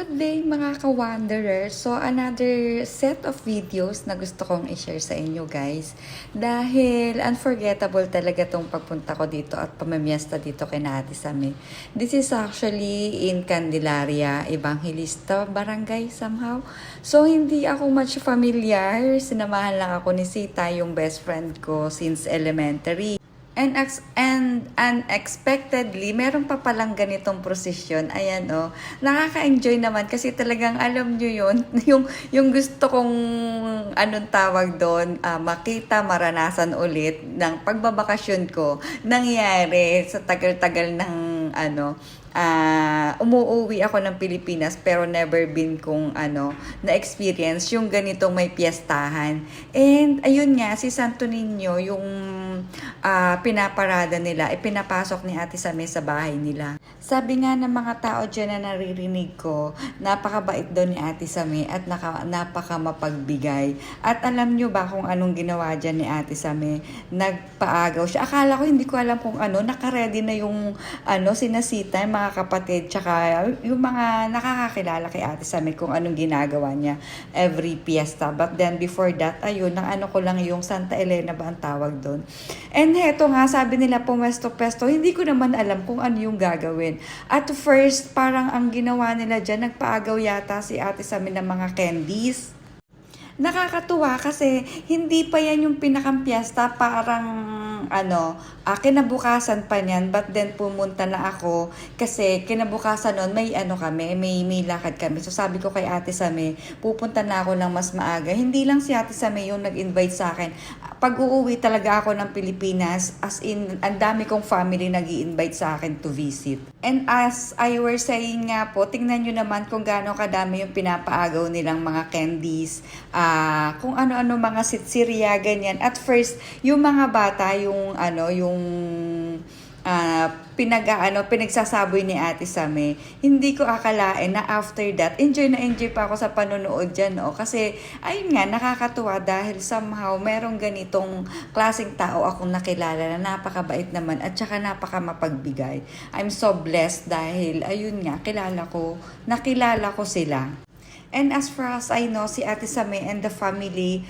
Good day mga ka-wanderers! So another set of videos na gusto kong i-share sa inyo guys. Dahil unforgettable talaga tong pagpunta ko dito at pamamiesta dito kay Ate Sami. This is actually in Candelaria, Evangelista Barangay somehow. So hindi ako much familiar. Sinamahan lang ako ni Sita, yung best friend ko since elementary. And unexpectedly, meron pa palang ganitong prosesyon. Ayan, oh. Nakaka-enjoy naman kasi talagang alam nyo yun, yung gusto kong anong tawag doon, makita, maranasan ulit ng pagbabakasyon ko. Nangyari sa tagal-tagal ng umuwi ako ng Pilipinas pero never been kong na-experience yung ganitong may piyestahan. And ayun nga, si Santo Niño, yung pinaparada nila, pinapasok ni Ate Sami sa bahay nila. Sabi nga ng mga tao dyan na naririnig ko, napakabait daw ni Ate Sami at napaka mapagbigay. At alam nyo ba kung anong ginawa dyan ni Ate Sami? Nagpaagaw siya. Akala ko, hindi ko alam kung nakaready na yung sinasita, yung mga kapatid, tsaka yung mga nakakakilala kay Ate Sami kung anong ginagawa niya every fiesta. But then before that, ayun, ko lang yung Santa Elena ba ang tawag doon. And heto nga, sabi nila pumesto-pesto, hindi ko naman alam kung ano yung gagawin. At first, parang ang ginawa nila dyan, nagpaagaw yata si Ate Sami ng mga candies. Nakakatuwa kasi hindi pa yan yung pinakampiesta, parang kinabukasan pa niyan, but then pumunta na ako kasi kinabukasan nun may may lakad kami. So sabi ko kay Ate Sami, pupunta na ako ng mas maaga. Hindi lang si Ate Sami yung nag-invite sa akin. Pag uuwi talaga ako ng Pilipinas, as in, ang dami kong family nag-i-invite sa akin to visit. And as I were saying nga po, tingnan nyo naman kung gaano kadami yung pinapaagaw nilang mga candies, kung ano-ano mga sitsirya, ganyan. At first, yung mga bata, yung pinagsasaboy ni Ate Sami, hindi ko akalain na after that, enjoy pa ako sa panonood dyan, no? Kasi, ayun nga, nakakatuwa dahil somehow, merong ganitong klaseng tao akong nakilala na napakabait naman at saka napakamapagbigay. I'm so blessed dahil, ayun nga, nakilala ko sila. And as far as I know, si Ate Sami and the family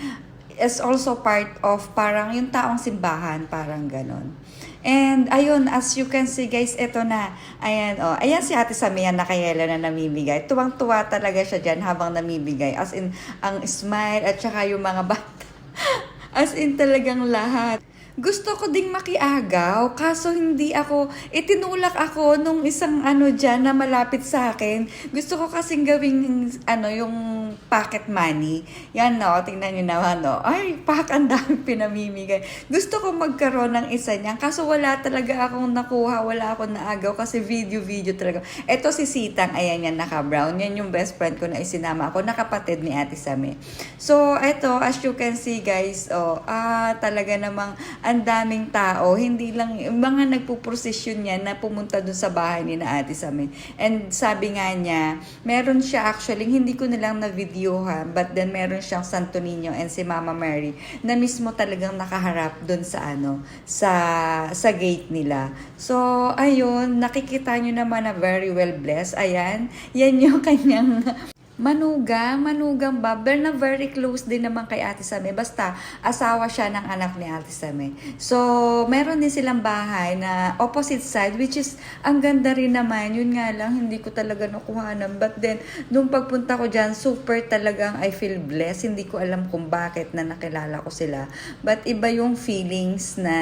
is also part of parang yung taong simbahan, parang ganon. And ayun, as you can see guys, ito na. Ayan, oh. Ayan si Ate Sami yan, nakayelo na namimigay. Tuwang-tuwa talaga siya dyan habang namimigay. As in, ang smile at saka yung mga bata. As in, talagang lahat. Gusto ko ding makiagaw, kaso hindi ako, itinulak ako nung isang dyan na malapit sa akin. Gusto ko kasing gawing, yung pocket money. Yan, no, tingnan nyo naman, no. Ay, ang dami pinamimigay. Gusto ko magkaroon ng isa niyan, kaso wala talaga akong nakuha, wala akong naagaw, kasi video talaga. Ito si Sitang, ayan yan, naka-brown. Yan yung best friend ko na isinama ako, nakapatid ni Ate Sami. So, ito, as you can see, guys, talaga namang, ang daming tao, hindi lang, mga nagpuprosesyon yan na pumunta dun sa bahay ni na Ate Sami. And sabi nga niya, meron siya actually, hindi ko nilang na-videohan, but then meron siyang Santo Niño and si Mama Mary na mismo talagang nakaharap dun sa sa gate nila. So, ayun, nakikita nyo naman na very well blessed. Ayan, yan yung kanyang manugang ba? Na very close din naman kay Ate Sami. Basta, asawa siya ng anak ni Ate Sami. So, meron din silang bahay na opposite side, which is, ang ganda rin naman. Yun nga lang, hindi ko talaga nakuhanan. But then, nung pagpunta ko dyan, super talagang I feel blessed. Hindi ko alam kung bakit na nakilala ko sila. But iba yung feelings na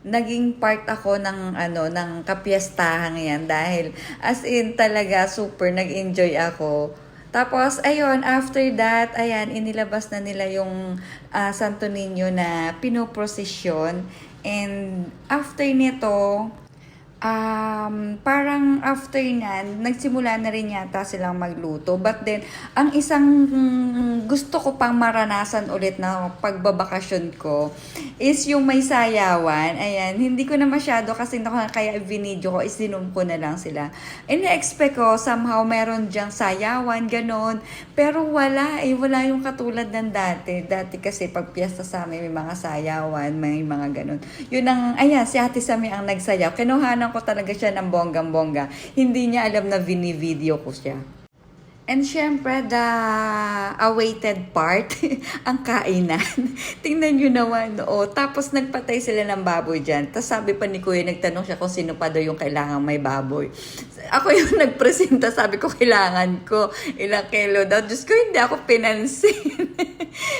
naging part ako ng kapiestahan yan dahil as in talaga super nag-enjoy ako. Tapos ayun, after that, ayan, inilabas na nila yung Santo Niño na pinoprosesyon, and after nito, parang after nan, nagsimula na rin yata silang magluto. But then, ang isang gusto ko pang maranasan ulit na pagbabakasyon ko is yung may sayawan. Ayan, hindi ko na masyado kasi kaya video ko, isinom ko na lang sila. Ina-expect ko, somehow meron dyang sayawan, ganon. Pero wala yung katulad ng dati. Dati kasi pag piyesta sa amin, may mga sayawan, may mga ganon. Yun ang, ayan, si Ate Sami ang nagsayaw. Kinuha tinignan ko talaga siya ng bonggang-bongga. Hindi niya alam na vini-video ko siya. And syempre, the awaited part, ang kainan. Tingnan nyo naman, Tapos nagpatay sila ng baboy dyan. Tapos sabi pa ni Kuya, nagtanong siya kung sino pa daw yung kailangang may baboy. Ako yung nagpresenta, sabi ko, kailangan ko ilang kilo daw. Diyos ko, hindi ako pinansin.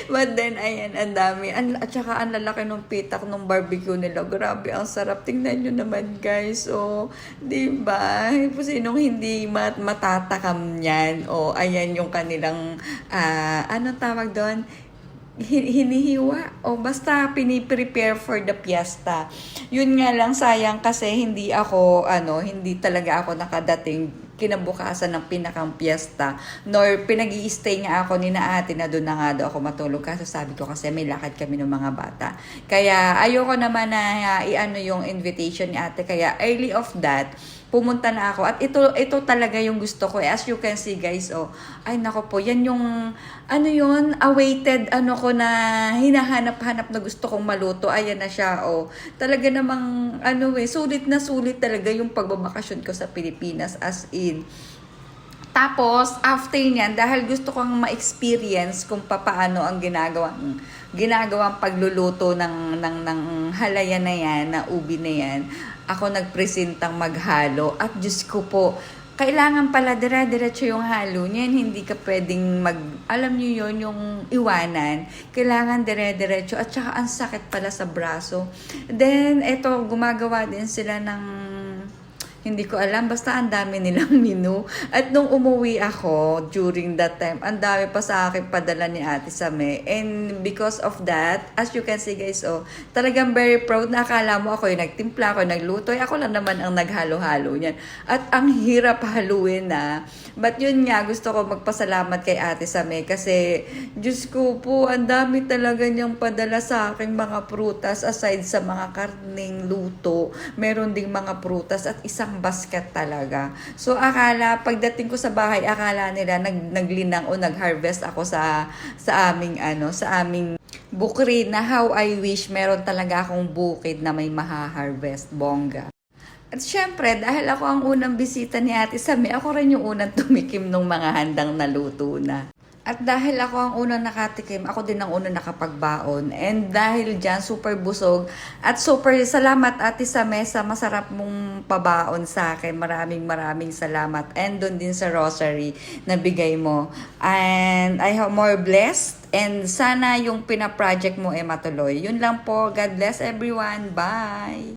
But then, ayan, ang dami. At saka, ang lalaki ng pitak ng barbecue nila. Grabe, ang sarap. Tingnan nyo naman, guys. Diba? Sinong hindi matatakam yan? Ayan yung kanilang, anong tawag doon? Hinihiwa o basta piniprepare for the fiesta. Yun nga lang, sayang kasi hindi talaga ako nakadating kinabukasan ng pinakang fiesta, nor pinag-i-stay nga ako ni na ate na doon na nga daw ako matulog kasi sabi ko kasi may lakad kami ng mga bata. Kaya ayoko naman na yung invitation ni ate, kaya early of that pumunta na ako. At ito talaga yung gusto ko. As you can see, guys, ay nako po, yan yung, awaited, ko na hinahanap-hanap na gusto kong maluto. Ayan na siya, Talaga namang, sulit na sulit talaga yung pagbabakasyon ko sa Pilipinas, as in. Tapos, after niyan, dahil gusto kong ma-experience kung paano ang ginagawang pagluluto ng halaya na yan, na ubi na yan, ako nagpresentang maghalo. At Diyos ko po, kailangan pala dire-diretso yung halo niyan. Hindi ka pwedeng alam niyo yon, yung iwanan. Kailangan dire-diretso. At saka ang sakit pala sa braso. Then, gumagawa din sila ng hindi ko alam, basta ang dami nilang menu. At nung umuwi ako, during that time, ang dami pa sa akin padala ni Ate Same. And because of that, as you can see guys, talagang very proud na akala mo ako yung nagtimpla, ako yung nagluto. Ako lang naman ang naghalo-halo niyan. At ang hirap haluin na. But yun nga, gusto ko magpasalamat kay Ate Same kasi, Diyos ko po, ang dami talaga niyang padala sa aking mga prutas aside sa mga karning luto. Meron ding mga prutas at isang basket talaga. So, pagdating ko sa bahay, akala nila naglinang o nag-harvest ako sa aming bukid na how I wish meron talaga akong bukid na may maha-harvest, bongga. At syempre, dahil ako ang unang bisita ni Ate Same, ako rin yung unang tumikim ng mga handang naluto na. At dahil ako ang unang nakatikim, ako din ang unang nakapagbaon. And dahil dyan, super busog. At super salamat Ate Same sa masarap mong pabaon sa akin. Maraming salamat. And doon din sa rosary na bigay mo. And I hope more blessed. And sana yung pina-project mo matuloy. Yun lang po. God bless everyone. Bye!